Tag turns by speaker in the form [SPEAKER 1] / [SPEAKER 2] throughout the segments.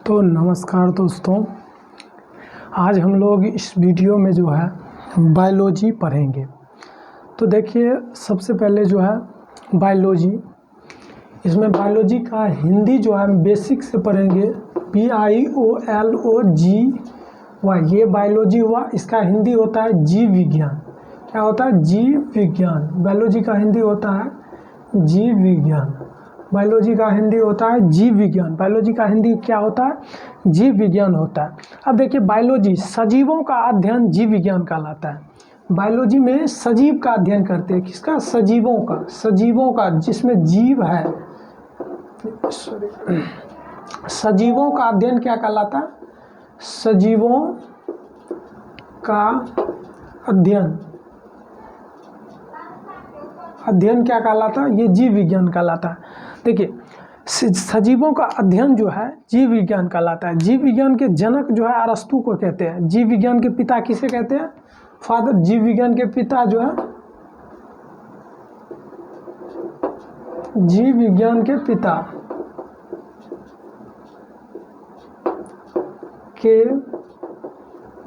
[SPEAKER 1] तो नमस्कार दोस्तों, आज हम लोग इस वीडियो में जो है बायोलॉजी पढ़ेंगे। तो देखिए, सबसे पहले जो है बायोलॉजी, इसमें बायोलॉजी का हिंदी जो है बेसिक से पढ़ेंगे। BIOLOGY, ये बायोलॉजी हुआ। इसका हिंदी होता है जीव विज्ञान। क्या होता है? जीव विज्ञान। बायोलॉजी का हिंदी होता है जीव विज्ञान। बायोलॉजी का हिंदी होता है जीव विज्ञान। बायोलॉजी का हिंदी क्या होता है? जीव विज्ञान होता है। अब देखिए, बायोलॉजी सजीवों का अध्ययन जीव विज्ञान कहलाता है। बायोलॉजी में सजीव का अध्ययन करते हैं। किसका? सजीवों का जिसमें जीव है। सजीवों का अध्ययन क्या कहलाता है? सजीवों का अध्ययन क्या कहलाता है? ये जीव विज्ञान कहलाता है। देखिए, सजीवों का अध्ययन जो है जीव विज्ञान कहलाता है। जीव विज्ञान के जनक जो है अरस्तु को कहते हैं। जीव विज्ञान के पिता किसे कहते हैं? फादर। जीव विज्ञान के पिता जो है, जीव विज्ञान के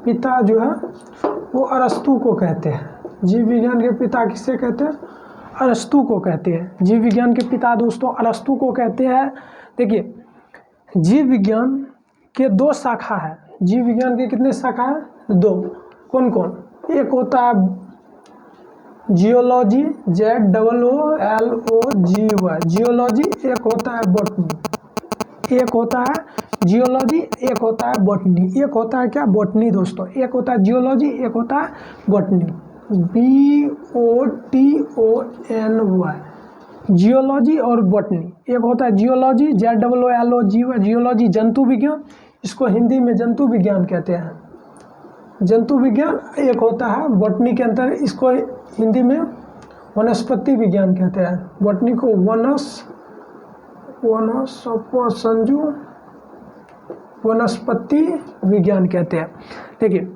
[SPEAKER 1] पिता जो है वो अरस्तु को कहते हैं। जीव विज्ञान के पिता किसे कहते हैं? अरस्तु को कहते हैं। जीव विज्ञान के पिता दोस्तों अरस्तु को कहते हैं। देखिए, जीव विज्ञान के दो शाखा है। जीव विज्ञान के कितने शाखा है? दो। कौन कौन? एक होता है जियोलॉजी, ZOOLOGY, जियोलॉजी। एक होता है बॉटनी। एक होता है जियोलॉजी, एक होता है बॉटनी। एक होता है क्या? बॉटनी दोस्तों। एक होता है जियोलॉजी, एक होता है बॉटनी। BOTONY, जियोलॉजी और बॉटनी। एक होता है जियोलॉजी, ZOOLOGY, जियोलॉजी जंतु विज्ञान। इसको हिंदी में जंतु विज्ञान कहते हैं, जंतु विज्ञान। एक होता है बॉटनी के अंदर, इसको हिंदी में वनस्पति विज्ञान कहते हैं। बॉटनी को वनस्पति विज्ञान कहते हैं। देखिए,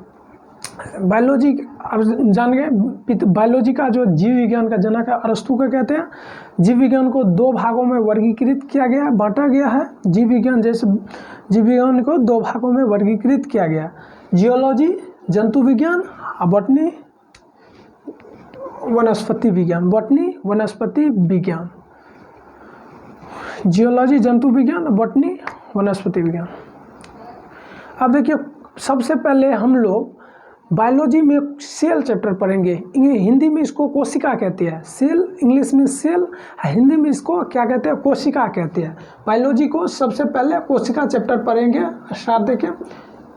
[SPEAKER 1] बायोलॉजी अब जान गए। बायोलॉजी का जो जीव विज्ञान का जनक है अरस्तु को कहते हैं। जीव विज्ञान को दो भागों में वर्गीकृत किया गया, बांटा गया है। जीव विज्ञान को दो भागों में वर्गीकृत किया गया। जियोलॉजी जंतु विज्ञान, बॉटनी वनस्पति विज्ञान। बॉटनी वनस्पति विज्ञान, जियोलॉजी जंतु विज्ञान, बॉटनी वनस्पति विज्ञान। अब देखिए, सबसे पहले हम लोग बायोलॉजी में सेल चैप्टर पढ़ेंगे। हिंदी में इसको कोशिका कहते हैं। सेल इंग्लिश में सेल, हिंदी में इसको क्या कहते हैं? कोशिका कहते हैं। बायोलॉजी को सबसे पहले कोशिका चैप्टर पढ़ेंगे। स्टार्ट देखिए,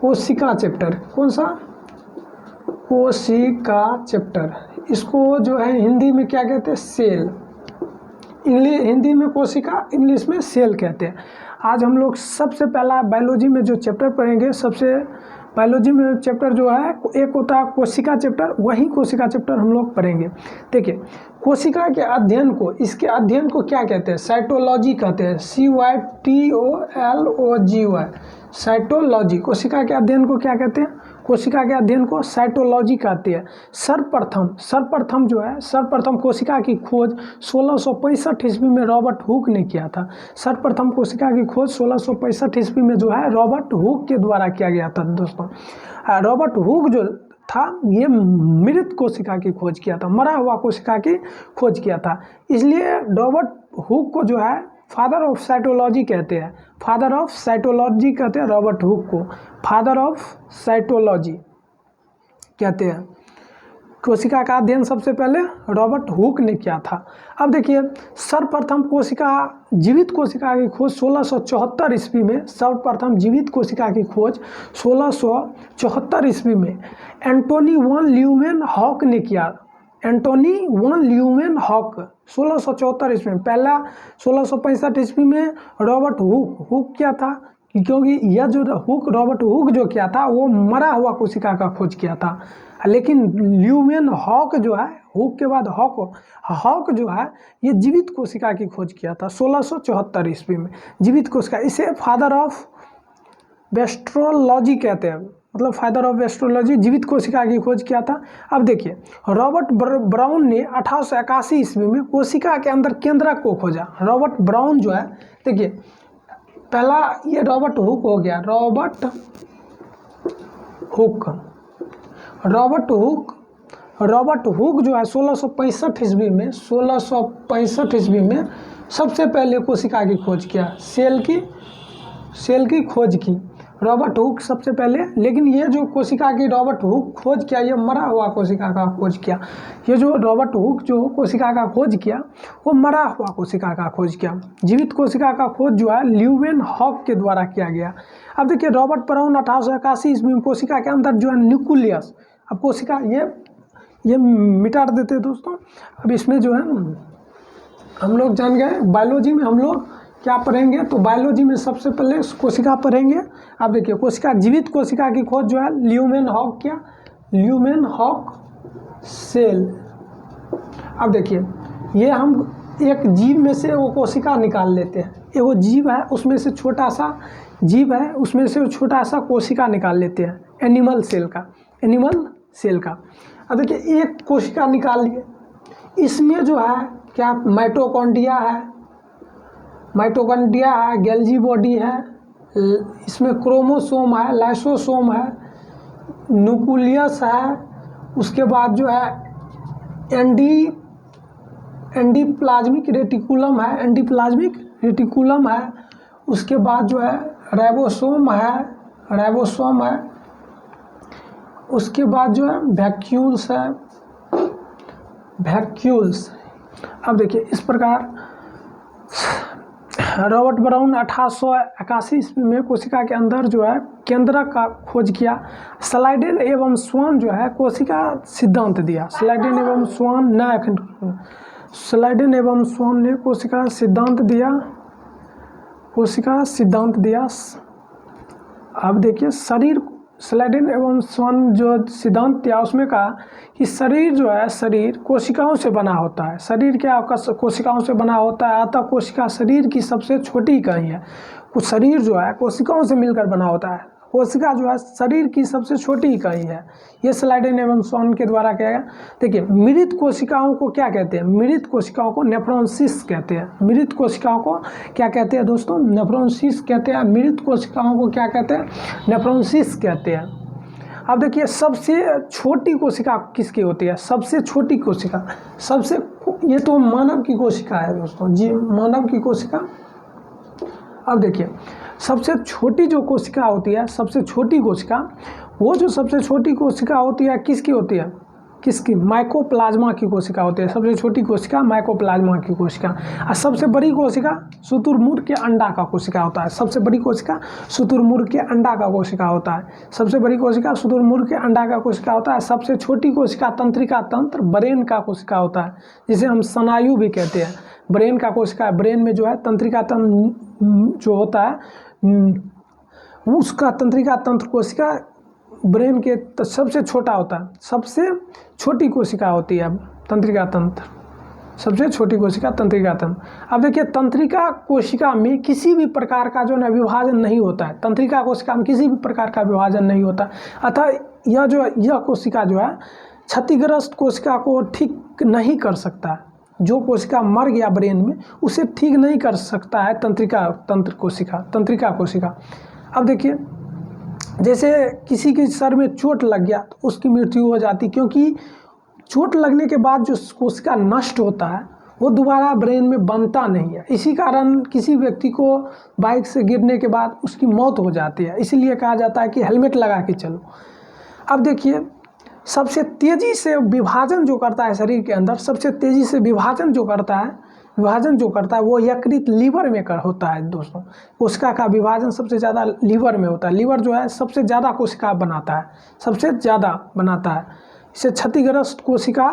[SPEAKER 1] कोशिका चैप्टर। कौन सा? कोशिका चैप्टर। इसको जो है हिंदी में क्या कहते हैं? सेल। हिंदी में कोशिका, इंग्लिश में सेल कहते हैं। आज हम लोग सबसे पहला बायोलॉजी में जो चैप्टर पढ़ेंगे, बायोलॉजी में चैप्टर जो है एक होता है कोशिका चैप्टर। वही कोशिका चैप्टर हम लोग पढ़ेंगे। देखिए, कोशिका के अध्ययन को, इसके अध्ययन को क्या कहते हैं? साइटोलॉजी कहते हैं। CYTOLOGY, cytology. कोशिका के अध्ययन को क्या कहते हैं? कोशिका के अध्ययन को साइटोलॉजी कहते हैं। सर्वप्रथम जो है, सर्वप्रथम कोशिका की खोज 1665 ईस्वी में रॉबर्ट हुक ने किया था। सर्वप्रथम कोशिका की खोज 1665 ईस्वी में जो है रॉबर्ट हुक के द्वारा किया गया था दोस्तों। रॉबर्ट हुक जो था, ये मृत कोशिका की खोज किया था, मरा हुआ कोशिका की खोज किया था। इसलिए रॉबर्ट हुक को जो है फादर ऑफ साइटोलॉजी कहते हैं। फादर ऑफ साइटोलॉजी कहते हैं रॉबर्ट हुक को। फादर ऑफ साइटोलॉजी कहते हैं। कोशिका का अध्ययन सबसे पहले रॉबर्ट हुक ने किया था। अब देखिए, सर्वप्रथम जीवित कोशिका की खोज 1674 ईस्वी में, सर्वप्रथम जीवित कोशिका की खोज 1674 ईस्वी में एंटोनी वन ल्यूमेनहॉक ने किया। एंटोनी वन ल्यूमेनहॉक 1674 ईस्वी में। पहला 1665 ईस्वी में रॉबर्ट हुक किया था, क्योंकि यह जो रॉबर्ट हुक जो किया था वो मरा हुआ कोशिका का खोज किया था। लेकिन ल्यूमेनहॉक जो है, हुक के बाद हॉक जो है, ये जीवित कोशिका की खोज किया था 1674 ईस्वी में। जीवित कोशिका, इसे फादर ऑफ वेस्ट्रोलॉजी कहते हैं। मतलब फादर ऑफ एस्ट्रोलॉजी, जीवित कोशिका की खोज किया था। अब देखिए, रॉबर्ट ब्राउन ने 1881 ईस्वी में कोशिका के अंदर केंद्रक को खोजा। रॉबर्ट ब्राउन जो है, देखिए पहला ये रॉबर्ट हुक हो गया, रॉबर्ट हुक जो है 1665 ईस्वी में, 1665 ईस्वी में सबसे पहले कोशिका की खोज किया, सेल की खोज की रॉबर्ट हुक सबसे पहले। लेकिन ये जो कोशिका की रॉबर्ट हुक खोज किया, ये मरा हुआ कोशिका का खोज किया। ये जो रॉबर्ट हुक जो कोशिका का खोज किया वो मरा हुआ कोशिका का खोज किया। जीवित कोशिका का खोज जो है ल्यूवेनहॉक के द्वारा किया गया। अब देखिए रॉबर्ट ब्राउन 1881 ईस्वी में कोशिका के अंदर जो है न्यूक्लियस, अब कोशिका ये मिटा देते हैं दोस्तों। अब इसमें जो है हम लोग जान गए बायोलॉजी में हम लोग क्या पढ़ेंगे, तो बायोलॉजी में सबसे पहले कोशिका पढ़ेंगे। अब देखिए कोशिका, जीवित कोशिका की खोज जो है ल्यूमेनहॉक किया, ल्यूमेनहॉक सेल। अब देखिए ये हम एक जीव में से वो कोशिका निकाल लेते हैं, ये वो जीव है उसमें से छोटा सा जीव है उसमें से छोटा सा कोशिका निकाल लेते हैं, एनिमल सेल का। अब देखिए एक कोशिका निकाल लिए, इसमें जो है क्या माइटोकॉन्ड्रिया है, गैल्जी बॉडी है, इसमें क्रोमोसोम है, लाइसोसोम है, न्यूक्लियस है, उसके बाद जो है एंडीप्लाज्मिक रेटिकुलम है, उसके बाद जो है राइबोसोम है, उसके बाद जो है वैक्यूल्स। अब देखिए इस प्रकार रॉबर्ट ब्राउन 1881 ईस्वी में कोशिका के अंदर जो है केंद्रक का खोज किया। स्लाइडेन एवं स्वान जो है कोशिका सिद्धांत दिया। स्लाइडेन एवं स्वान ने कोशिका सिद्धांत दिया। अब देखिए स्लाइडेन एवं स्वान जो सिद्धांत दिया उसमें कहा कि शरीर कोशिकाओं से बना होता है। शरीर क्या कोशिकाओं से बना होता है, अतः कोशिका शरीर की सबसे छोटी इकाई है। कुछ शरीर जो है कोशिकाओं से मिलकर बना होता है, कोशिका जो है शरीर की सबसे छोटी इकाई है। ये स्लाइडेन एवं स्वान के द्वारा किया गया। देखिए मृत कोशिकाओं को क्या कहते हैं, मृत कोशिकाओं को नेफ्रोसिस कहते हैं। मृत कोशिकाओं को क्या कहते हैं दोस्तों, नेफ्रोसिस कहते हैं। मृत कोशिकाओं को क्या कहते हैं, नेफ्रोसिस कहते हैं। अब देखिए सबसे छोटी कोशिका किसकी होती है, सबसे छोटी कोशिका ये तो मानव की कोशिका है दोस्तों जी, मानव की कोशिका। अब देखिए सबसे छोटी जो कोशिका होती है, सबसे छोटी कोशिका, वो जो सबसे छोटी कोशिका होती है किसकी होती है, माइकोप्लाज्मा की कोशिका होती है। सबसे छोटी कोशिका माइकोप्लाज्मा की कोशिका। और सबसे बड़ी कोशिका शुतुरमुर्ग के अंडा का कोशिका होता है। सबसे बड़ी कोशिका शुतुरमुर्ग के अंडा का कोशिका होता है। सबसे बड़ी कोशिका शुतुरमुर्ग के अंडा का कोशिका होता है। सबसे छोटी कोशिका तंत्रिका तंत्र ब्रेन का कोशिका होता है, जिसे हम स्नायु भी कहते हैं। ब्रेन का कोशिका, ब्रेन में जो है तंत्रिका तंत्र जो होता है उसका तंत्रिका तंत्र कोशिका ब्रेन के सबसे छोटा होता है। सबसे छोटी कोशिका होती है तंत्रिका तंत्र, सबसे छोटी कोशिका तंत्रिका तंत्र। अब देखिए तंत्रिका कोशिका में किसी भी प्रकार का जो है विभाजन नहीं होता है। तंत्रिका कोशिका में किसी भी प्रकार का विभाजन नहीं होता, अतः यह कोशिका जो है क्षतिग्रस्त कोशिका को ठीक नहीं कर सकता है। जो कोशिका मर गया ब्रेन में उसे ठीक नहीं कर सकता है तंत्रिका कोशिका। अब देखिए जैसे किसी के सर में चोट लग गया तो उसकी मृत्यु हो जाती, क्योंकि चोट लगने के बाद जो कोशिका नष्ट होता है वो दोबारा ब्रेन में बनता नहीं है। इसी कारण किसी व्यक्ति को बाइक से गिरने के बाद उसकी मौत हो जाती है। इसीलिए कहा जाता है कि हेलमेट लगा के चलो। अब देखिए सबसे तेज़ी से विभाजन जो करता है शरीर के अंदर, सबसे तेज़ी से विभाजन जो करता है वो यकृत लीवर में होता है दोस्तों। कोशिका का विभाजन सबसे ज़्यादा लीवर में होता है। लीवर जो है सबसे ज़्यादा कोशिका बनाता है, इससे क्षतिग्रस्त कोशिका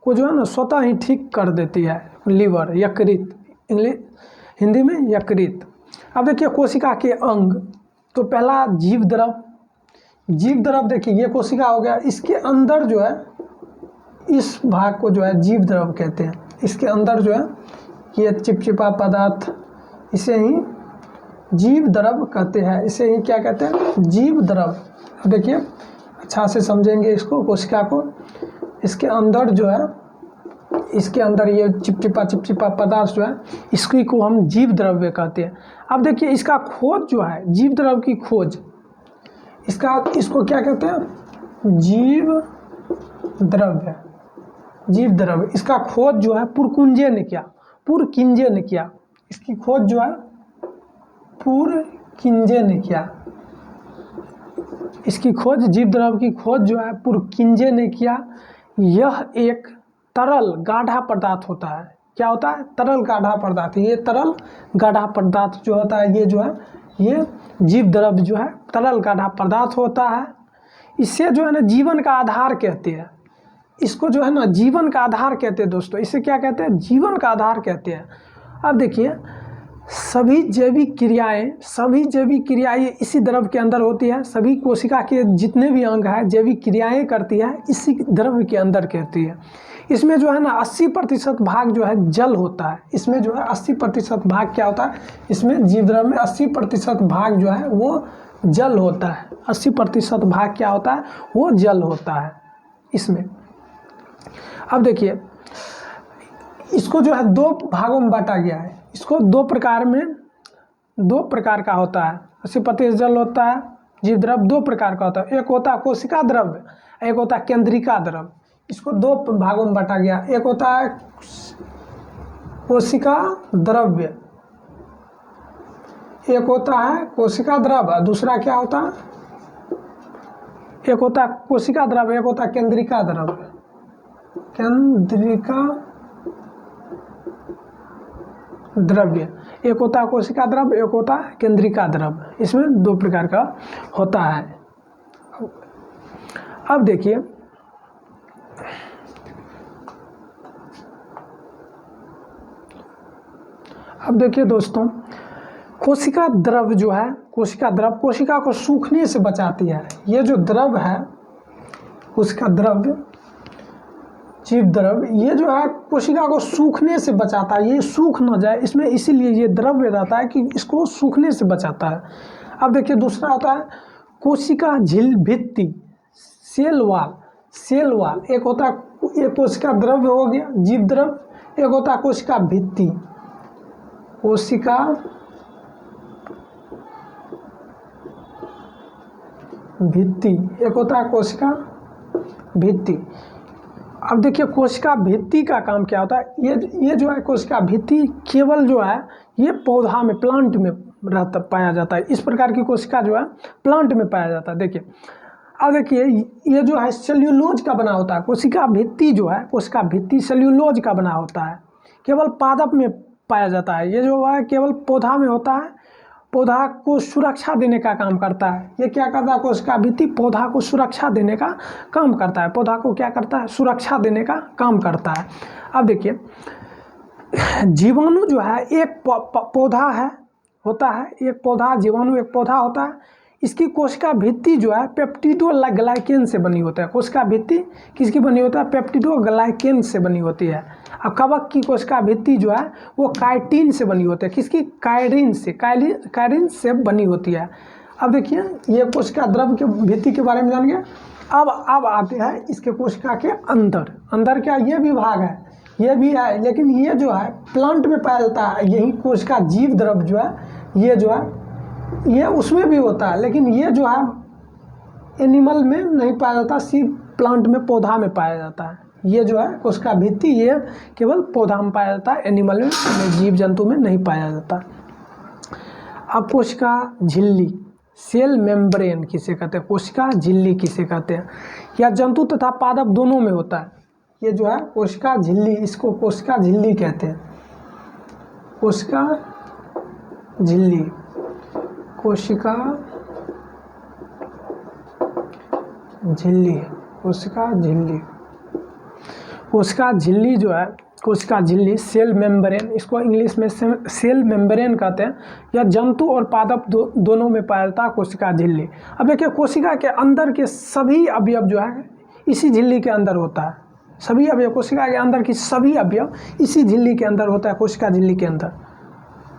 [SPEAKER 1] को जो है ना स्वतः ही ठीक कर देती है लीवर, यकृत, हिंदी में यकृत। अब देखिए कोशिका के अंग, तो पहला जीव द्रव देखिए ये कोशिका हो गया। इसके अंदर जो है इस भाग को जो है जीव द्रव कहते हैं। इसके अंदर जो है ये चिपचिपा पदार्थ, इसे ही जीव द्रव कहते हैं। इसे ही क्या कहते हैं, जीव द्रव। देखिए अच्छा से समझेंगे इसको, कोशिका को। इसके अंदर जो है इसके अंदर ये चिपचिपा पदार्थ जो है इसकी को हम जीव द्रव्य कहते हैं। अब देखिए इसका खोज जो है, जीव द्रव्य की खोज, इसको क्या कहते हैं? जीव द्रव्य। जीव द्रव्य इसका खोज जो है पुरकिंजे ने किया। इसकी खोज जो है पुरकिंजे ने किया। इसकी खोज, जीव द्रव्य की खोज जो है पुरकिंजे ने किया। यह एक तरल गाढ़ा पदार्थ होता है। क्या होता है? तरल गाढ़ा पदार्थ। ये तरल गाढ़ा पदार्थ जो होता है, ये जो है ये जीव द्रव्य जो है तरल गाढ़ा पदार्थ होता है। इससे जो है ना जीवन का आधार कहते हैं। इसको जो है ना जीवन का आधार कहते हैं दोस्तों। इसे क्या कहते हैं? जीवन का आधार कहते हैं। अब देखिए सभी जैविक क्रियाएं इसी द्रव्य के अंदर होती है। सभी कोशिका के जितने भी अंग हैं जैविक क्रियाएं करती है इसी द्रव्य के अंदर कहती है। इसमें जो है ना 80% भाग जो है जल होता है। इसमें जो है 80% भाग क्या होता है? इसमें जीव द्रव्य में 80% भाग जो है वो जल होता है। 80% भाग क्या होता है? वो जल होता है इसमें। अब देखिए इसको जो है 2 भागों में बांटा गया है। इसको 2 प्रकार का होता है। 80% जल होता है। जीव द्रव्य 2 प्रकार का होता है। एक होता है कोशिका द्रव्य, एक होता है केंद्रिका द्रव्य। इसको 2 भागों में बांटा गया। एक होता है कोशिका द्रव्य, एक होता है कोशिका द्रव्य, दूसरा क्या होता है? एक होता है कोशिका द्रव्य, एक होता है केंद्रिका द्रव्य। केंद्रिका द्रव्य, एक होता है कोशिका द्रव्य, एक होता है केंद्रिका द्रव्य। इसमें 2 प्रकार का होता है। अब देखिए दोस्तों कोशिका द्रव्य जो है, कोशिका को सूखने से बचाती है। ये जो द्रव्य है कोशिका द्रव्य, जीव द्रव्य, ये जो है कोशिका को सूखने से बचाता है। ये सूख ना जाए इसमें, इसीलिए ये द्रव्य रहता है कि इसको सूखने से बचाता है। अब देखिए दूसरा होता है कोशिका झिल भित्ति, सेल वाल। एक होता है ये कोशिका द्रव्य हो गया जीव द्रव्य, एक होता है कोशिका भित्ति। कोशिका भित्ति, एक होता है कोशिका भित्ति। अब देखिए कोशिका भित्ति का काम क्या होता है? ये जो है कोशिका भित्ति केवल जो है ये पौधा में, प्लांट में पाया जाता है। इस प्रकार की कोशिका जो है प्लांट में पाया जाता है। देखिए अब देखिए ये जो है सेल्यूलोज का बना होता है। कोशिका भित्ति जो है, कोशिका भित्ति सेल्यूलोज का बना होता है। केवल पादप में पाया जाता है। ये जो है केवल पौधा में होता है। पौधा को सुरक्षा देने का काम करता है। ये क्या करता है? कोशिका भित्ति पौधा को सुरक्षा देने का काम करता है। पौधा को क्या करता है? सुरक्षा देने का काम करता है। अब देखिए जीवाणु जो है एक पौधा है, होता है एक पौधा, जीवाणु एक पौधा होता है। इसकी कोशिका भित्ति जो है पेप्टिडोग्लाइकेन से बनी होती है। कोशिका भित्ति किसकी बनी होती है? पेप्टिडोग्लाइकेन से बनी होती है। अब कवक की कोशिका भित्ति जो है वो काइटिन से बनी होती है। किसकी? कायरिन से बनी होती है। अब देखिए ये कोशिका द्रव्य के भित्ति के बारे में जान गया। अब आते हैं इसके कोशिका के अंदर क्या ये भी भाग है, ये भी है, लेकिन ये जो है प्लांट में पाया जाता है। यही कोशिका जीव द्रव्य जो है ये जो है ये उसमें भी होता है, लेकिन ये जो है एनिमल में नहीं पाया जाता, सिर्फ प्लांट में, पौधा में पाया जाता है। ये जो है कोशिका भित्ति ये केवल पौधा में पाया जाता है, एनिमल में, जीव जंतु में नहीं पाया जाता। अब कोशिका झिल्ली, सेल मेम्ब्रेन किसे कहते हैं? कोशिका झिल्ली किसे कहते हैं? या जंतु तथा पादप दोनों में होता है। ये जो है कोशिका झिल्ली, इसको कोशिका झिल्ली कहते हैं। कोशिका झिल्ली, कोशिका झिल्ली, कोशिका झिल्ली। कोशिका झिल्ली जो है, कोशिका झिल्ली सेल मेम्ब्रेन, इसको इंग्लिश में सेल मेम्ब्रेन कहते हैं। यह जंतु और पादप दोनों में पाया जाता है कोशिका झिल्ली। अब देखिए कोशिका के अंदर के सभी अवयव जो है इसी झिल्ली के अंदर होता है। सभी अवयव, कोशिका के अंदर की सभी अवयव इसी झिल्ली के अंदर होता है, कोशिका झिल्ली के अंदर।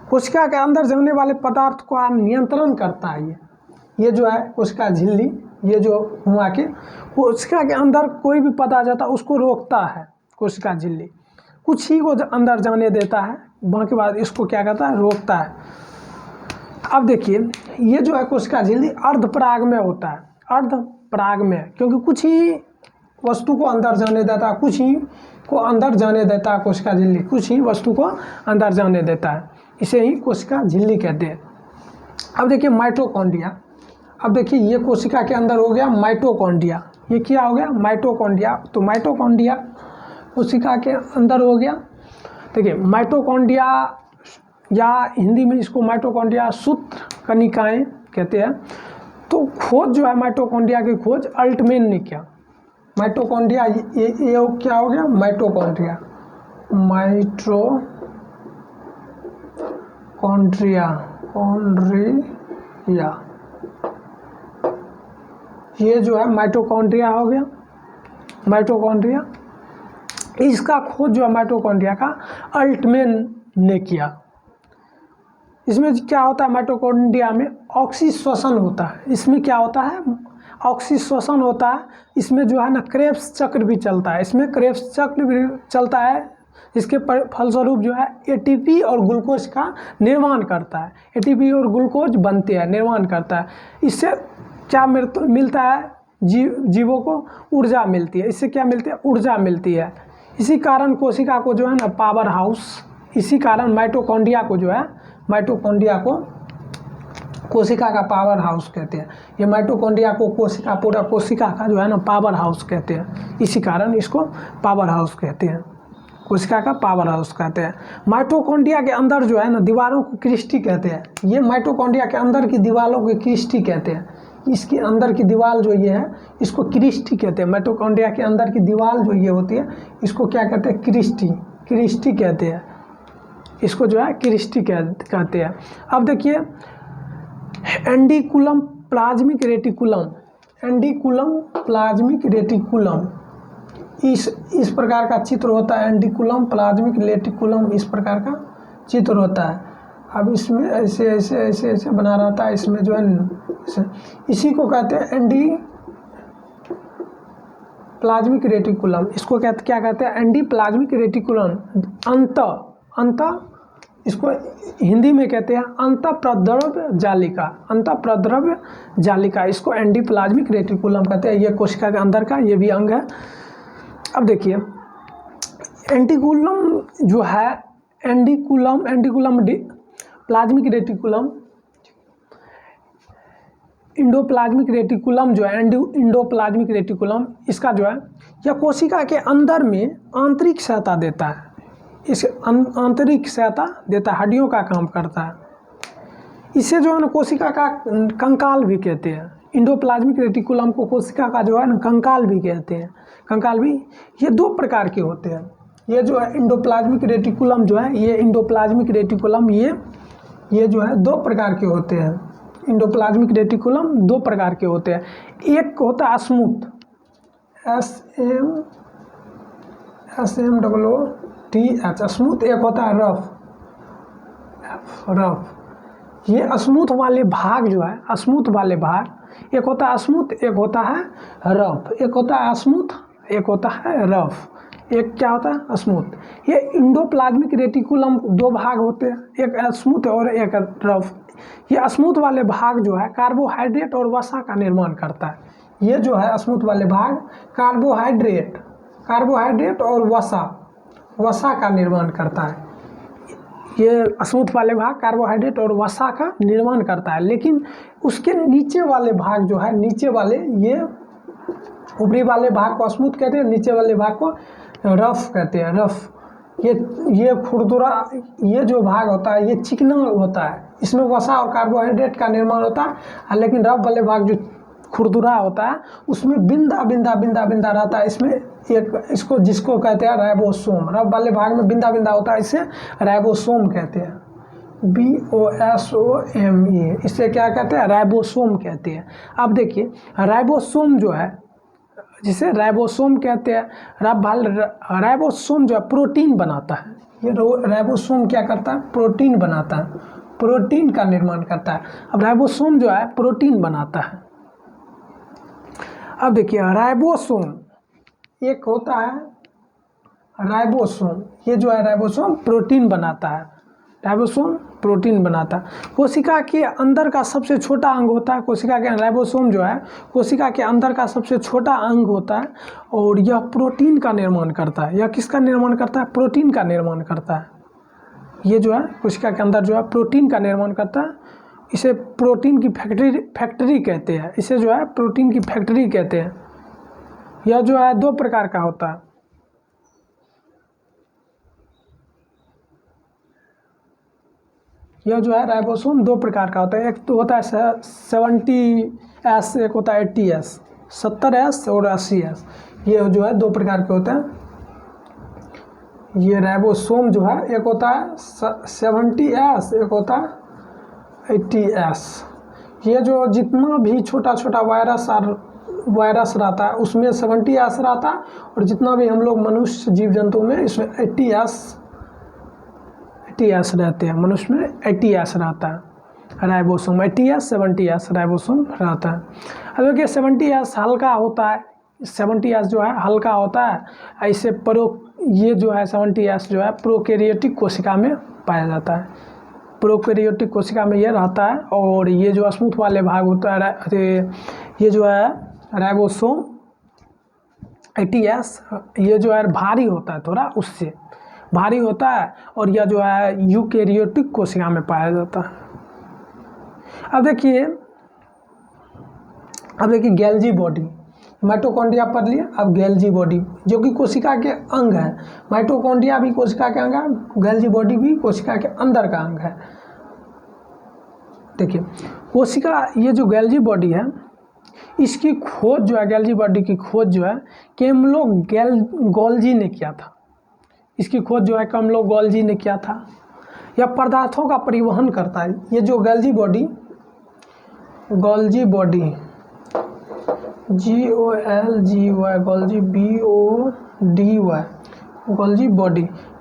[SPEAKER 1] कोशिका के अंदर जमने वाले पदार्थ का नियंत्रण करता है ये जो है कोशिका झिल्ली। ये जो हुआ कि कोशिका के अंदर कोई भी पदार्थ जाता है उसको रोकता है कोशिका झिल्ली। कुछ ही को अंदर जाने देता है, बाकी बाद इसको क्या करता है, रोकता है। अब देखिए ये जो है कोशिका झिल्ली अर्धपराग में होता है, अर्धपराग में, क्योंकि कुछ ही वस्तु को अंदर जाने देता है, कुछ ही को अंदर जाने देता है कोशिका झिल्ली, कुछ ही वस्तु को अंदर जाने देता है, इसे ही कोशिका झिल्ली कहते हैं। अब देखिए माइटोकॉन्ड्रिया, अब देखिए ये कोशिका के अंदर हो गया माइटोकॉन्ड्रिया, ये क्या हो गया, माइटोकॉन्ड्रिया। तो माइटोकॉन्ड्रिया कोशिका के अंदर हो गया। देखिए माइटोकॉन्ड्रिया या हिंदी में इसको माइटोकॉन्ड्रिया सूत्र कनिकाएँ कहते हैं। तो खोज जो है माइटोकॉन्ड्रिया की खोज अल्टमैन ने किया। माइटोकॉन्ड्रिया ये क्या हो गया, माइटोकॉन्ड्रिया, कॉन्ड्रिया, ये जो है माइटोकॉन्ड्रिया हो गया, माइटोकॉन्ड्रिया। इसका खोज जो है माइटोकॉन्ड्रिया का अल्टमैन ने किया। इसमें क्या होता है, माइटोकॉन्ड्रिया में ऑक्सीश्वसन होता है। इसमें क्या होता है, ऑक्सीश्वसन होता है। इसमें जो है ना क्रेब्स चक्र भी चलता है, इसमें क्रेब्स चक्र भी चलता है। इसके फलस्वरूप जो है एटीपी और ग्लूकोज का निर्माण करता है, एटीपी और ग्लूकोज बनते हैं, निर्माण करता है। इससे क्या मिलता है, जीवों को ऊर्जा मिलती है। इससे क्या मिलती है, ऊर्जा मिलती है। इसी कारण कोशिका को जो है ना पावर हाउस, इसी कारण माइटोकॉन्ड्रिया को जो है, माइटोकॉन्ड्रिया को कोशिका का पावर हाउस कहते हैं। ये माइटोकॉन्ड्रिया को कोशिका, पूरा कोशिका का जो है ना पावर हाउस कहते हैं। इसी कारण इसको पावर हाउस कहते हैं, कोशिका का पावर हाउस कहते हैं। माइटोकॉन्ड्रिया के अंदर जो है ना दीवारों को क्रिस्टी कहते हैं। ये माइटोकॉन्ड्रिया के अंदर की दीवारों को क्रिस्टी कहते हैं। इसके अंदर की दीवार जो ये है इसको क्रिस्टी कहते हैं। माइटोकॉन्ड्रिया के अंदर की दीवार जो ये होती है इसको क्या कहते हैं, क्रिस्टी कहते हैं। इसको जो है क्रिस्टी कहते हैं। अब देखिए एंडिकुलम प्लाज्मिक रेटिकुलम, एंडिकुलम प्लाज्मिक रेटिकुलम, इस प्रकार का चित्र होता है। एंडिकुलम प्लाज्मिक रेटिकुलम इस प्रकार का चित्र होता है। अब इसमें ऐसे ऐसे ऐसे ऐसे बना रहता है। इसमें जो है इसी को कहते हैं एंडी प्लाज्मिक रेटिकुलम। इसको क्या कहते हैं, एंडी प्लाज्मिक रेटिकुलम। अंत इसको हिंदी में कहते हैं अंतःप्रद्रव्य जालिका, अंतःप्रद्रव्य जालिका, इसको एंडी प्लाज्मिक रेटिकुलम कहते हैं। ये कोशिका के अंदर का ये भी अंग है। अब देखिए एंटिकुलम जो है, एंडिकुलम प्लाज्मिक रेटिकुलम, इंडोप्लाज्मिक रेटिकुलम जो है, इंडोप्लाज्मिक रेटिकुलम, इसका जो है यह कोशिका के अंदर में आंतरिक सहायता देता है। इस आंतरिक सहायता देता है, हड्डियों का काम करता है। इसे जो है ना कोशिका का कंकाल भी कहते हैं। इंडोप्लाज्मिक रेटिकुलम को कोशिका का जो है ना कंकाल भी कहते हैं। कंकाल भी ये दो प्रकार के होते हैं। ये जो है इंडोप्लाज्मिक रेटिकुलम जो है, ये इंडोप्लाज्मिक रेटिकुलम ये जो है दो प्रकार के होते हैं। इंडोप्लाज्मिक रेटिकुलम दो प्रकार के होते हैं। एक होता है स्मूथ, SMOOTH स्मूथ। एक होता है रफ। ये स्मूथ वाले भाग जो है, स्मूथ वाले भाग, एक होता है स्मूथ, एक होता है रफ। एक होता है स्मूथ, एक होता है रफ। एक क्या होता है, स्मूथ। ये इंडोप्लाज्मिक रेटिकुलम दो भाग होते हैं, एक स्मूथ और एक रफ। ये स्मूथ वाले भाग जो है कार्बोहाइड्रेट और वसा का निर्माण करता है। ये जो है स्मूथ वाले भाग कार्बोहाइड्रेट और वसा का निर्माण करता है। ये स्मूथ वाले भाग कार्बोहाइड्रेट और वसा का निर्माण करता है। लेकिन उसके नीचे वाले भाग जो है, नीचे वाले, ये ऊपरी वाले भाग को स्मूथ कहते हैं, नीचे वाले भाग को रफ कहते हैं। रफ ये खुरदुरा, ये जो भाग होता है ये चिकना होता है, इसमें वसा और कार्बोहाइड्रेट का निर्माण होता है। लेकिन रफ वाले भाग जो खुरदुरा होता है उसमें बिंदा बिंदा बिंदा बिंदा रहता है। इसमें एक जिसको कहते हैं राइबोसोम। रफ वाले भाग में बिंदा बिंदा होता है, इसे राइबोसोम कहते हैं, BOSOME। इसे क्या कहते हैं, राइबोसोम कहते हैं। अब देखिए राइबोसोम जो है, जिसे राइबोसोम कहते हैं, राइबोसोम जो है प्रोटीन बनाता है। ये राइबोसोम क्या करता है, प्रोटीन बनाता है, प्रोटीन का निर्माण करता है। अब राइबोसोम जो है प्रोटीन बनाता है। अब देखिए राइबोसोम एक होता है राइबोसोम, ये जो है राइबोसोम प्रोटीन बनाता है, राइबोसोम प्रोटीन बनाता है। कोशिका के अंदर का सबसे छोटा अंग होता है, कोशिका के राइबोसोम जो है कोशिका के अंदर का सबसे छोटा अंग होता है और यह प्रोटीन का निर्माण करता है। यह किसका निर्माण करता है? प्रोटीन का निर्माण करता है। ये जो है कोशिका के अंदर जो है प्रोटीन का निर्माण करता है। इसे प्रोटीन की फैक्ट्री कहते हैं, इसे जो है प्रोटीन की फैक्ट्री कहते हैं। यह जो है 2 प्रकार का होता है। यह जो है राइबोसोम 2 प्रकार का होता है। एक तो होता है 70S, एक होता है 80S, 70S और 80S। ये जो है 2 प्रकार के होते हैं। ये राइबोसोम जो है एक होता है 70S, एक होता है 80S। ये जो जितना भी छोटा छोटा वायरस रहता है उसमें 70S रहता है और जितना भी हम लोग मनुष्य जीव जंतु में इसमें 80S रहते हैं। मनुष्य में 80S रहता है राइबोसोम, 80S 70S राइबोसोम रहता है। अब देखिए 70S हल्का होता है, 70S जो है हल्का होता है। ऐसे ये जो है 70S जो है प्रोकैरियोटिक कोशिका में पाया जाता है, प्रोकैरियोटिक कोशिका में ये रहता है। और ये जो स्मूथ वाले भाग होता है, ये जो है राइबोसोम 80S, ये जो है भारी होता है, थोड़ा उससे भारी होता है और यह जो है यूकैरियोटिक कोशिका में पाया जाता है। अब देखिए गैल्जी बॉडी, माइटोकॉन्ड्रिया पढ़ लिए। अब गैल्जी बॉडी जो कि कोशिका के अंग है, माइटोकॉन्ड्रिया भी कोशिका के अंग है, गैल्जी बॉडी भी कोशिका के अंदर का अंग है। देखिए कोशिका, ये जो गैल्जी बॉडी है इसकी खोज जो है, गैल्जी बॉडी की खोज जो है कैमलो गोल्जी ने किया था। इसकी खोज जो है कैमलो गोल्जी ने किया था। यह पदार्थों का परिवहन करता है। ये जो Golgi body GOLGY, Golgi BODY,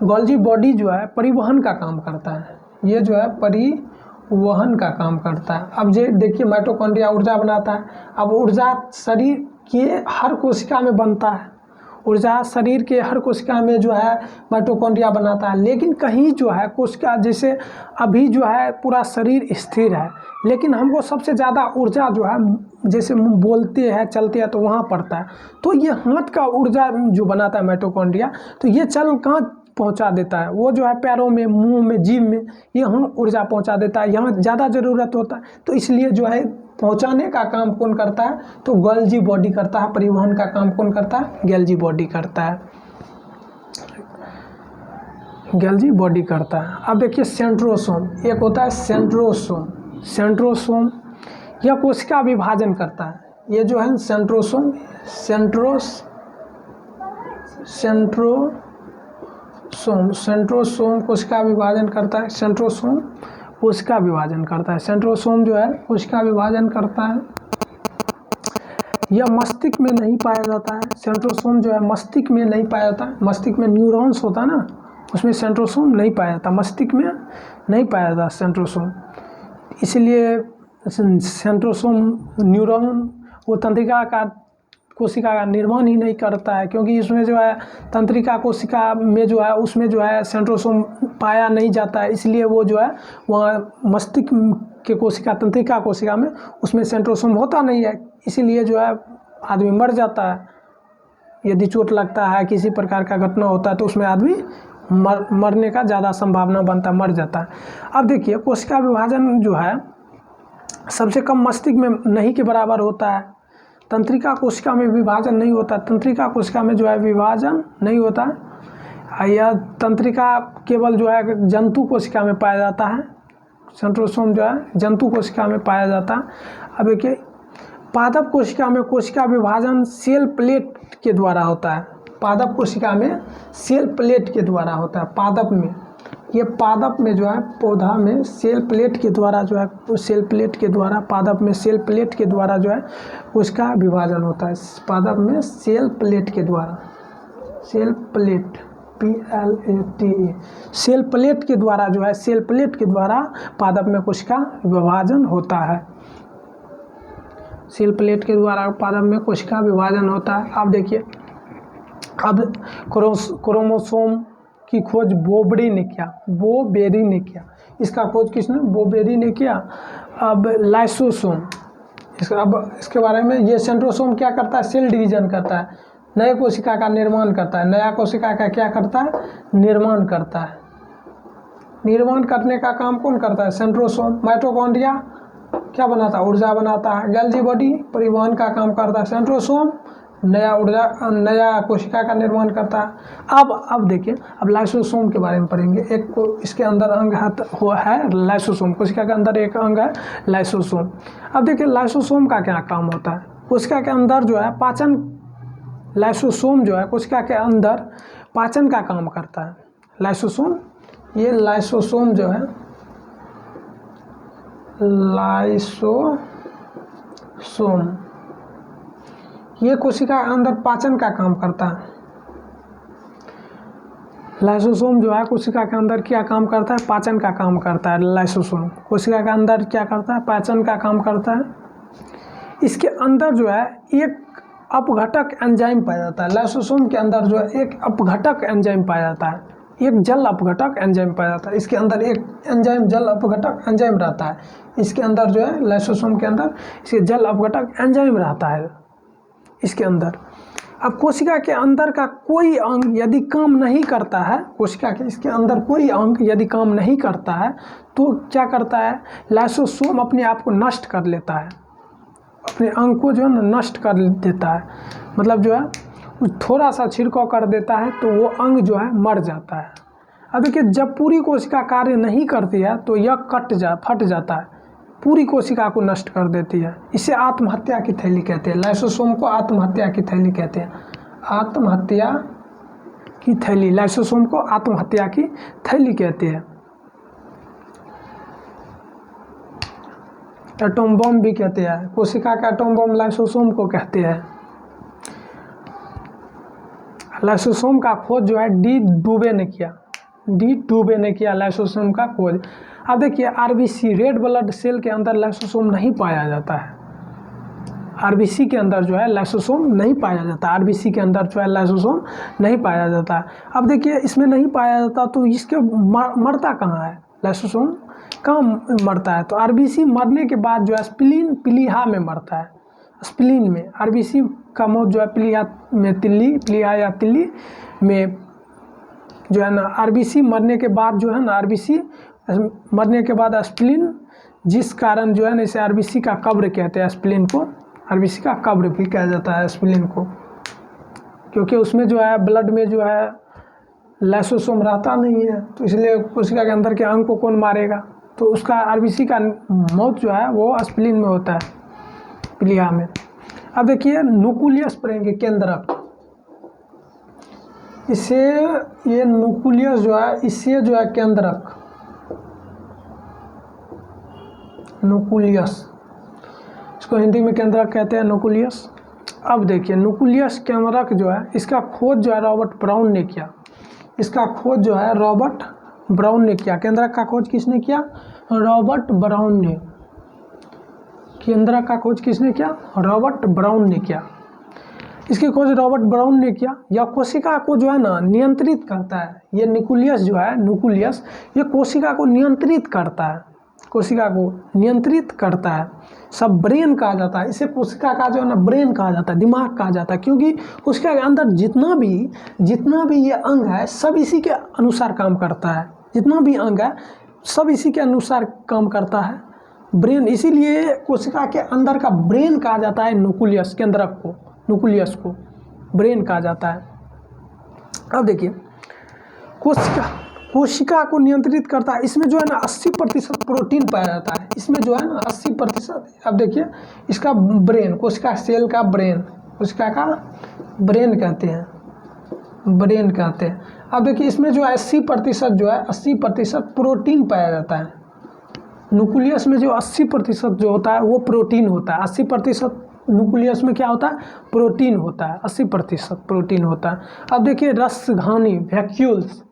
[SPEAKER 1] Golgi body जो है परिवहन का काम करता है। ये जो है परिवहन का काम करता है। अब ये देखिए माइटोकॉन्ड्रिया ऊर्जा बनाता है। अब ऊर्जा शरीर के हर कोशिका में बनता है, ऊर्जा शरीर के हर कोशिका में जो है माइटोकॉन्ड्रिया बनाता है। लेकिन कहीं जो है कोशिका, जैसे अभी जो है पूरा शरीर स्थिर है, लेकिन हमको सबसे ज़्यादा ऊर्जा जो है, जैसे बोलते हैं चलते हैं तो वहाँ पड़ता है। तो ये हाथ का ऊर्जा जो बनाता है माइटोकॉन्ड्रिया, तो ये चल कहाँ पहुँचा देता है? वो जो है पैरों में, मुंह में, जीभ में, यहाँ ऊर्जा पहुँचा देता है। यहाँ ज़्यादा ज़रूरत होता है, तो इसलिए जो है पहुँचाने का काम कौन करता है? तो गोल्जी बॉडी करता है। परिवहन का काम कौन करता है? गैल्जी बॉडी करता है, गैल्जी बॉडी करता है। अब देखिए सेंट्रोसोम, एक होता है सेंट्रोसोम, यह कोशिका विभाजन करता है। ये जो है सेंट्रोसोम कोशिका विभाजन करता है। सेंट्रोसोम कोशिका विभाजन करता है। सेंट्रोसोम जो है कोशिका विभाजन करता है। यह मस्तिष्क में नहीं पाया जाता है। सेंट्रोसोम जो है मस्तिष्क में नहीं पाया जाता। मस्तिष्क में न्यूरॉन्स होता है ना, उसमें सेंट्रोसोम नहीं पाया जाता, मस्तिष्क में नहीं पाया जाता सेंट्रोसोम। इसलिए सेंट्रोसोम न्यूरॉन वो तंत्रिका का कोशिका का निर्माण ही नहीं करता है, क्योंकि इसमें जो है तंत्रिका कोशिका में जो है उसमें जो है सेंट्रोसोम पाया नहीं जाता है। इसलिए वो जो है वहाँ मस्तिष्क के कोशिका, तंत्रिका कोशिका में उसमें सेंट्रोसोम होता नहीं है। इसीलिए जो है आदमी मर जाता है। यदि चोट लगता है, किसी प्रकार का घटना होता है, तो उसमें आदमी मरने का ज़्यादा संभावना बनता है, मर जाता है। अब देखिए कोशिका विभाजन जो है सबसे कम मस्तिष्क में नहीं के बराबर होता है। तंत्रिका कोशिका में विभाजन नहीं होता, तंत्रिका कोशिका में जो है विभाजन नहीं होता है। यह तंत्रिका केवल जो है जंतु कोशिका में पाया जाता है। सेंट्रोसोम जो है जंतु कोशिका में पाया जाता है। अब देखिए पादप कोशिका में कोशिका विभाजन सेल प्लेट के द्वारा होता है। पादप कोशिका में सेल प्लेट के द्वारा होता है। पादप में, ये पादप में जो है पौधा में सेल प्लेट के द्वारा जो है, सेल प्लेट के द्वारा, पादप में सेल प्लेट के द्वारा जो है उसका विभाजन होता है। पादप में सेल प्लेट के द्वारा, cell plate PLATE, cell plate के द्वारा जो है, सेल प्लेट के द्वारा पादप में कोशिका विभाजन होता है। सेल प्लेट के द्वारा पादप में कोशिका विभाजन होता है। आप देखिए अब क्रोमोसोम की खोज बोबेरी ने किया। इसका खोज किसने? बोबेरी ने किया। अब लाइसोसोम, इसके बारे में, ये सेंट्रोसोम क्या करता है? सेल डिवीजन करता है, नए कोशिका का निर्माण करता है। नया कोशिका का क्या करता है? निर्माण करता है। निर्माण करने का काम कौन करता है? सेंट्रोसोम। माइटोकॉन्ड्रिया क्या बनाता है? ऊर्जा बनाता है। गल्जी बॉडी परिवहन का काम करता है सेंट्रोसोम। नया कोशिका का निर्माण करता है। अब देखिए, अब लाइसोसोम के बारे में पढ़ेंगे। एक को इसके अंदर अंग है लाइसोसोम, कोशिका के अंदर एक अंग है लाइसोसोम। अब देखिए लाइसोसोम का क्या काम होता है? कोशिका के अंदर जो है पाचन, लाइसोसोम जो है कोशिका के अंदर पाचन का काम करता है। लाइसोसोम, ये लाइसोसोम जो है, लाइसोसोम ये कोशिका के अंदर पाचन का काम करता है। लाइसोसोम जो है कोशिका के अंदर क्या काम करता है? पाचन का काम करता है। लाइसोसोम कोशिका के अंदर क्या करता है? पाचन का काम करता है। इसके अंदर जो है एक अपघटक एंजाइम पाया जाता है। लाइसोसोम के अंदर जो है एक अपघटक एंजाइम पाया जाता है, एक जल अपघटक एंजाइम पाया जाता है। इसके अंदर एक एंजाइम, जल अपघटक एंजाइम रहता है। इसके अंदर जो है लाइसोसोम के अंदर इसके जल अपघटक एंजाइम रहता है इसके अंदर। अब कोशिका के अंदर का कोई अंग यदि काम नहीं करता है, कोशिका के इसके अंदर कोई अंग यदि काम नहीं करता है तो क्या करता है? लाइसोसोम अपने आप को नष्ट कर लेता है, अपने अंग को जो है ना नष्ट कर देता है। मतलब जो है थोड़ा सा छिड़काव कर देता है तो वो अंग जो है मर जाता है। अब देखिए, जब पूरी कोशिका कार्य नहीं करती है तो यह फट जाता है, पूरी कोशिका को नष्ट कर देती है। इसे आत्महत्या की थैली कहते हैं। लाइसोसोम को आत्महत्या की थैली कहते हैं। आत्महत्या की थैली, लाइसोसोम को आत्महत्या की थैली कहते हैं। एटॉम बम भी कहते हैं, कोशिका का एटॉम बम लाइसोसोम को कहते हैं। लाइसोसोम का खोज जो है डी डूबे ने किया लाइसोसोम का खोज। अब देखिए, आरबीसी, रेड ब्लड सेल के अंदर लाइसोसोम नहीं पाया जाता है। आरबीसी के अंदर जो है लाइसोसोम नहीं पाया जाता, आरबीसी के अंदर जो है लाइसोसोम नहीं पाया जाता। अब देखिए, इसमें नहीं पाया जाता तो इसके मरता कहाँ है? लाइसोसोम कहाँ मरता है? तो आरबीसी मरने के बाद जो है स्प्लीन, प्लीहा में मरता है। स्प्लीन में आरबीसी का मौत जो है प्लीहा या तिल्ली में जो है ना, आरबीसी मरने के बाद जो है ना, आरबीसी मरने के बाद स्प्लीन, जिस कारण जो है ना इसे आरबीसी का कब्र कहते हैं। स्प्लीन को आरबीसी का कब्र भी कहा जाता है स्प्लीन को, क्योंकि उसमें जो है ब्लड में जो है लाइसोसोम रहता नहीं है, तो इसलिए कोशिका के अंदर के अंग को कौन मारेगा? तो उसका आरबीसी का मौत जो है वो स्प्लीन में होता है, प्लीहा में। अब देखिए, न्यूक्लियस पढ़ेंगे, केंद्रक। इसे, ये न्यूक्लियस जो है, इससे जो है केंद्रक, न्यूक्लियस, इसको हिंदी में केंद्रक कहते हैं, न्यूक्लियस। अब देखिए, न्यूक्लियस केंद्रक जो है, इसका खोज जो है रॉबर्ट ब्राउन ने किया। इसका खोज जो है रॉबर्ट ब्राउन ने किया। केंद्रक का खोज किसने किया? रॉबर्ट ब्राउन ने। केंद्रक का खोज किसने किया? रॉबर्ट ब्राउन ने किया। इसकी खोज रॉबर्ट ब्राउन ने किया। यह कोशिका को जो है ना नियंत्रित करता है। ये न्यूक्लियस जो है, न्यूक्लियस, ये कोशिका को नियंत्रित करता है, कोशिका को नियंत्रित करता है। सब ब्रेन कहा जाता है इसे, कोशिका का जो है ना ब्रेन कहा जाता है, दिमाग कहा जाता है, क्योंकि कोशिका के अंदर जितना भी ये अंग है सब इसी के अनुसार काम करता है। जितना भी अंग है सब इसी के अनुसार काम करता है, ब्रेन। इसीलिए कोशिका के अंदर का ब्रेन कहा जाता है न्यूक्लियस, केंद्रक को, न्यूक्लियस को ब्रेन कहा जाता है। अब देखिए, कोशिका को नियंत्रित करता है। इसमें जो है ना 80% प्रोटीन पाया जाता है। इसमें जो है ना 80%। अब देखिए, इसका ब्रेन, कोशिका सेल का ब्रेन, कोशिका का ब्रेन कहते हैं, ब्रेन कहते हैं। अब देखिए, इसमें जो है 80% जो है 80% प्रोटीन पाया जाता है। न्यूक्लियस में जो 80% जो होता है वो प्रोटीन होता है। 80% न्यूक्लियस में क्या होता है? प्रोटीन होता है, 80% प्रोटीन होता है। अब देखिए, रसघानी, वैक्यूल्स।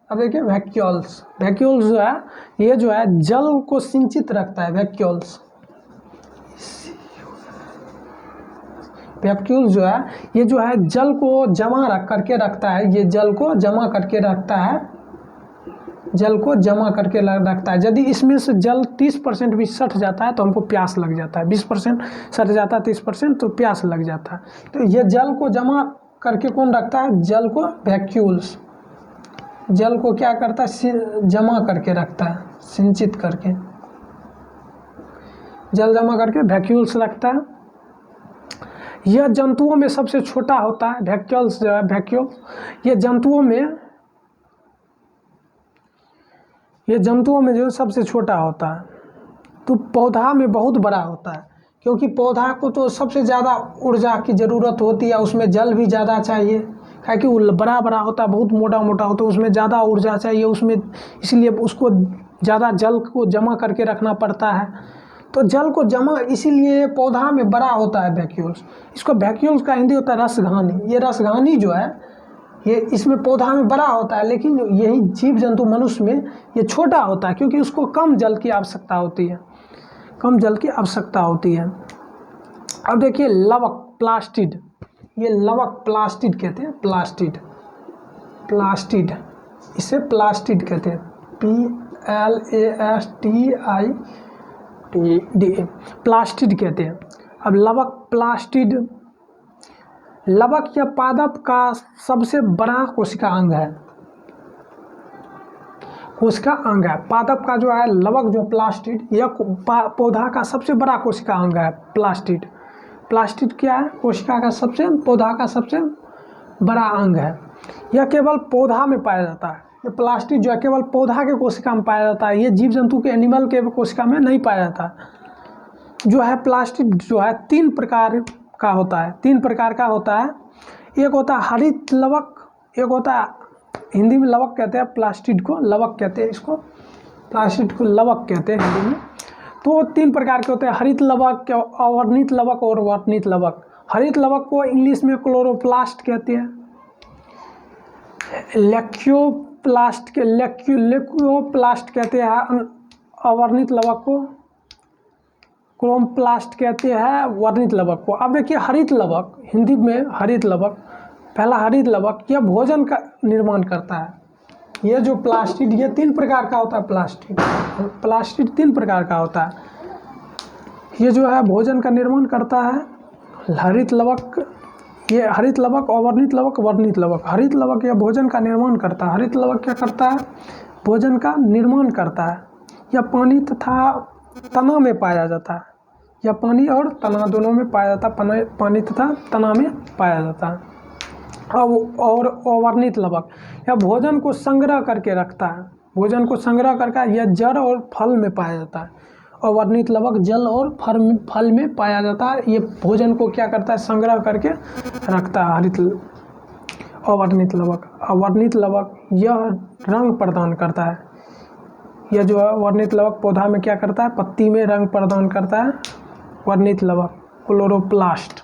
[SPEAKER 1] अब देखिए, वैक्यूल्स जो है, ये जो है जल को सिंचित रखता है। वैक्यूल्स, वैक्यूल जो है ये जो है जल को जमा करके रखता है, ये जल को जमा करके रखता है, जल को जमा करके रखता है। यदि इसमें से जल 30% भी सट जाता है तो हमको प्यास लग जाता है, 20% सट जाता है 30% तो प्यास लग जाता है। तो ये जल को जमा करके कौन रखता है? जल को वैक्यूल्स, जल को क्या करता है? जमा करके रखता है, सिंचित करके, जल जमा करके वैक्यूल्स रखता है। यह जंतुओं में सबसे छोटा होता है, वैक्यूल्स जो है वैक्यूल, ये जंतुओं में जो सबसे छोटा होता है। तो पौधा में बहुत बड़ा होता है, क्योंकि पौधा को तो सबसे ज़्यादा ऊर्जा की ज़रूरत होती है, उसमें जल भी ज़्यादा चाहिए, क्या कि वो बड़ा बड़ा होता है, बहुत मोटा मोटा होता है, उसमें ज़्यादा ऊर्जा चाहिए उसमें, इसलिए उसको ज़्यादा जल को जमा करके रखना पड़ता है। तो जल को जमा इसीलिए पौधा में बड़ा होता है वैक्यूल्स। इसको वैक्यूल्स का हिंदी होता है रसघानी। ये रसघानी जो है ये इसमें पौधा में बड़ा होता है, लेकिन यही जीव जंतु मनुष्य में ये छोटा होता है, क्योंकि उसको कम जल की आवश्यकता होती है, कम जल की आवश्यकता होती है। अब देखिए लवक, प्लास्टिड, ये लवक प्लास्टिड कहते हैं, प्लास्टिड, प्लास्टिड, इसे प्लास्टिड कहते हैं, PLASTID, प्लास्टिड कहते हैं। अब लवक प्लास्टिड, लवक या पादप का सबसे बड़ा कोशिका अंग है, कोशिका अंग है। पादप का जो है लवक जो प्लास्टिड, यह पौधा का सबसे बड़ा कोशिका अंग है प्लास्टिड। प्लास्टिड क्या है? कोशिका का सबसे, पौधा का सबसे बड़ा अंग है। यह केवल पौधा में पाया जाता है, ये प्लास्टिड जो है केवल पौधा के कोशिका में पाया जाता है, ये जीव जंतु के एनिमल के कोशिका में नहीं पाया जाता। जो है प्लास्टिड जो है 3 प्रकार का होता है, 3 प्रकार का होता है। एक होता है हरित लवक, एक होता है, हिंदी में लवक कहते हैं, प्लास्टिड को लवक कहते हैं, इसको प्लास्टिड को लवक कहते हैं हिंदी में। तो 3 प्रकार के होते हैं, हरित लवक, अवर्णित लवक और वर्णित लवक। हरित लवक को इंग्लिश में क्लोरोप्लास्ट कहते हैं, लेक्योप्लास्ट कहते हैं, अवर्णित लवक को क्रोमप्लास्ट कहते हैं, वर्णित लवक को। अब देखिए हरित लवक, हिंदी में हरित लवक, पहला हरित लवक, यह भोजन का निर्माण करता है। यह जो प्लास्टिड, ये 3 प्रकार का होता है, प्लास्टिड 3 प्रकार का होता है। ये जो है भोजन का निर्माण करता है, हरित लवक, ये हरित लवक, अवर्णित लवक, वर्णित लवक। हरित लवक यह भोजन का निर्माण करता है। हरित लवक क्या करता है? भोजन का निर्माण करता है। यह पानी तथा तना में पाया जाता है, या पानी और तना दोनों में पाया जाता है, पानी तथा तना में पाया जाता है। और अवर्णित लवक यह भोजन को संग्रह करके रखता है, भोजन को संग्रह करके यह जड़ और फल में पाया जाता है। अवर्णित लवक जल और फल में पाया जाता है, ये भोजन को क्या करता है? संग्रह करके रखता है। अवर्णित लवक, अवर्णित लवक यह रंग प्रदान करता है। यह जो है वर्णित लवक पौधा में क्या करता है? पत्ती में रंग प्रदान करता है। वर्णित लवक क्लोरोप्लास्ट,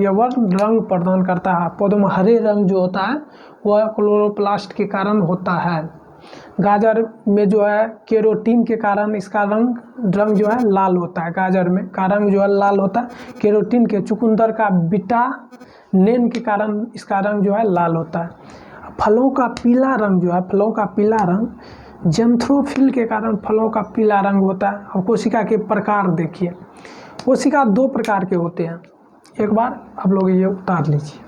[SPEAKER 1] यह वह रंग प्रदान करता है। पौधों में हरे रंग जो होता है वह क्लोरोप्लास्ट के कारण होता है। गाजर में जो है केरोटीन के कारण इसका रंग जो है लाल होता है, गाजर में का रंग जो है लाल होता है केरोटीन के। चुकंदर का विटामिन के कारण इसका रंग जो है लाल होता है। फलों का पीला रंग जो है, फलों का पीला रंग जेंथ्रोफिल के कारण फलों का पीला रंग होता है। और कोशिका के प्रकार देखिए, कोशिका 2 प्रकार के होते हैं। एक बार आप लोग ये उतार लीजिए,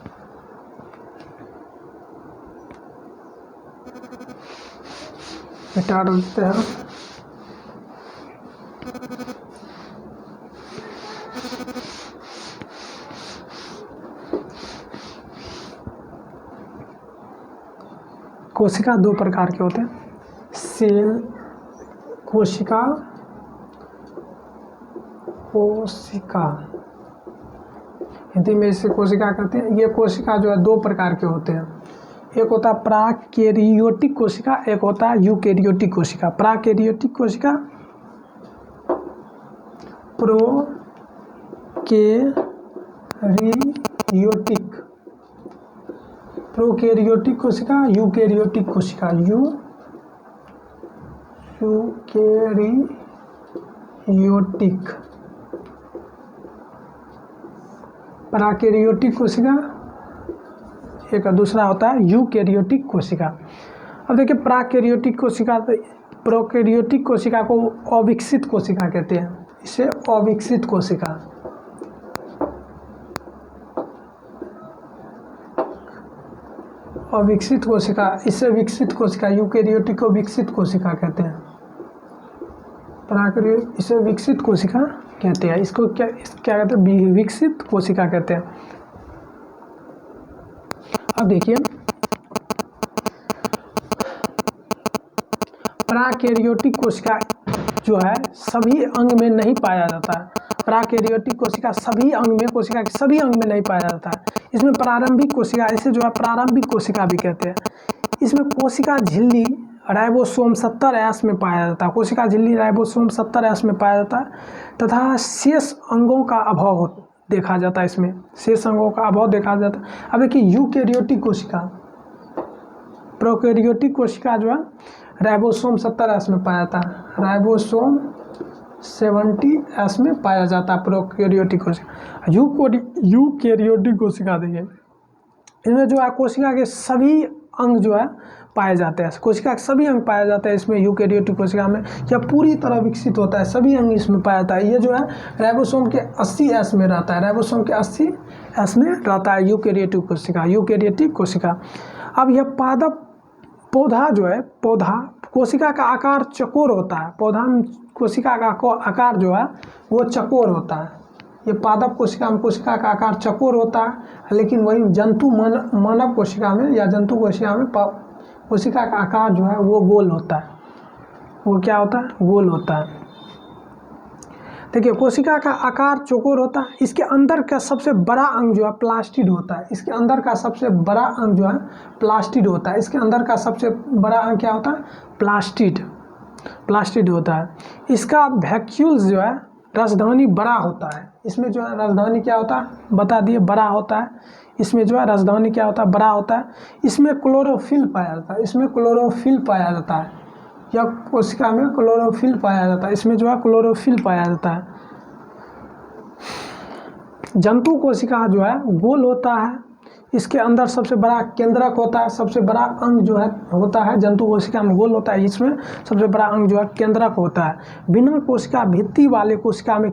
[SPEAKER 1] मिटा देते हैं। कोशिका 2 प्रकार के होते हैं, सेल कोशिका, हिंदी में इसे कोशिका कहते हैं। ये कोशिका जो है 2 प्रकार के होते हैं, एक होता है प्राकैरियोटिक कोशिका, एक होता है यूकैरियोटिक कोशिका। प्राकैरियोटिक कोशिका, प्रोकैरियोटिक कोशिका, यूकैरियोटिक कोशिका, यूकैरियोटिक प्राकैरियोटिक कोशिका, एक दूसरा होता है यूकैरियोटिक कोशिका। अब देखिए प्राकैरियोटिक कोशिका, प्रोकैरियोटिक कोशिका को अविकसित कोशिका कहते हैं, इसे अविकसित कोशिका। अविकसित कोशिका, इसे विकसित कोशिका, यूकैरियोटिक को विकसित कोशिका कहते हैं, प्राकैरियोटिक इसे विकसित कोशिका कहते हैं। इसको क्या कहते हैं? विकसित कोशिका कहते हैं। अब देखिए प्राकैरियोटिक कोशिका जो है सभी अंग में नहीं पाया जाता है। प्राकैरियोटिक कोशिका सभी अंग में, कोशिका के सभी अंग में नहीं पाया जाता है। इसमें प्रारंभिक कोशिका, इसे जो है प्रारंभिक कोशिका भी कहते हैं। इसमें कोशिका झिल्ली राइबोसोम 70S में पाया जाता है। कोशिका झिल्ली राइबोसोम 70S में पाया जाता है तथा शेष अंगों का अभाव देखा जाता है। इसमें शेष अंगों का अभाव देखा जाता है। अब देखिए यूकैरियोटिक कोशिका, प्रोकैरियोटिक कोशिका जो है राइबोसोम 70S में पाया जाता है, राइबोसोम 70S में पाया जाता है प्रोकैरियोटिक कोशिका। यूकैरियोटिक कोशिका देखिए इसमें जो है कोशिका के सभी अंग जो है पाए जाते हैं, कोशिका के सभी अंग पाए जाते हैं इसमें यूकैरियोटिक कोशिका में। यह पूरी तरह विकसित होता है, सभी अंग इसमें पाया जाता है। ये जो है राइबोसोम के 80S में रहता है, राइबोसोम के 80S में रहता है यूकैरियोटिक कोशिका, यूकैरियोटिक कोशिका। अब यह पादप पौधा जो है, पौधा कोशिका का आकार चकोर होता है, पौधा में कोशिका का आकार जो है वो चकोर होता है। ये पादप कोशिका में कोशिका का आकार चकोर होता है, लेकिन वही जंतु मानव कोशिका में या जंतु कोशिका में कोशिका का आकार जो है वो गोल होता है। वो क्या होता है? गोल होता है। देखिए कोशिका का आकार चौकोर होता है। इसके अंदर का सबसे बड़ा अंग जो है प्लास्टिड होता है। इसके अंदर का सबसे बड़ा अंग जो है प्लास्टिड होता है। इसके अंदर का सबसे बड़ा अंग क्या होता है? प्लास्टिड होता है। इसका वैक्यूल्स जो है राजधानी बड़ा होता है। इसमें जो है राजधानी क्या होता है बता दिए, बड़ा होता है। इसमें जो है राजधानी क्या होता है? बड़ा होता है। इसमें क्लोरोफिल पाया जाता है, इसमें क्लोरोफिल पाया जाता है, या कोशिका में क्लोरोफिल पाया जाता है, इसमें जो है क्लोरोफिल पाया जाता है। जंतु कोशिका जो है गोल होता है। इसके अंदर सबसे बड़ा केंद्रक होता है, सबसे बड़ा अंग जो है होता है जंतु कोशिका में गोल होता है। इसमें सबसे बड़ा अंग जो है केंद्रक होता है। बिना कोशिका भित्ति वाले कोशिका में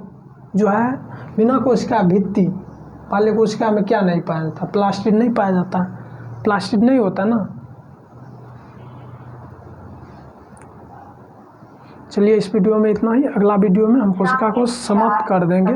[SPEAKER 1] जो है, बिना कोशिका भित्ति वाले कोशिका में क्या नहीं पाया जाता? प्लास्टिड नहीं पाया जाता, प्लास्टिड नहीं होता ना। चलिए इस वीडियो में इतना ही, अगला वीडियो में हम कोशिका को समाप्त कर देंगे।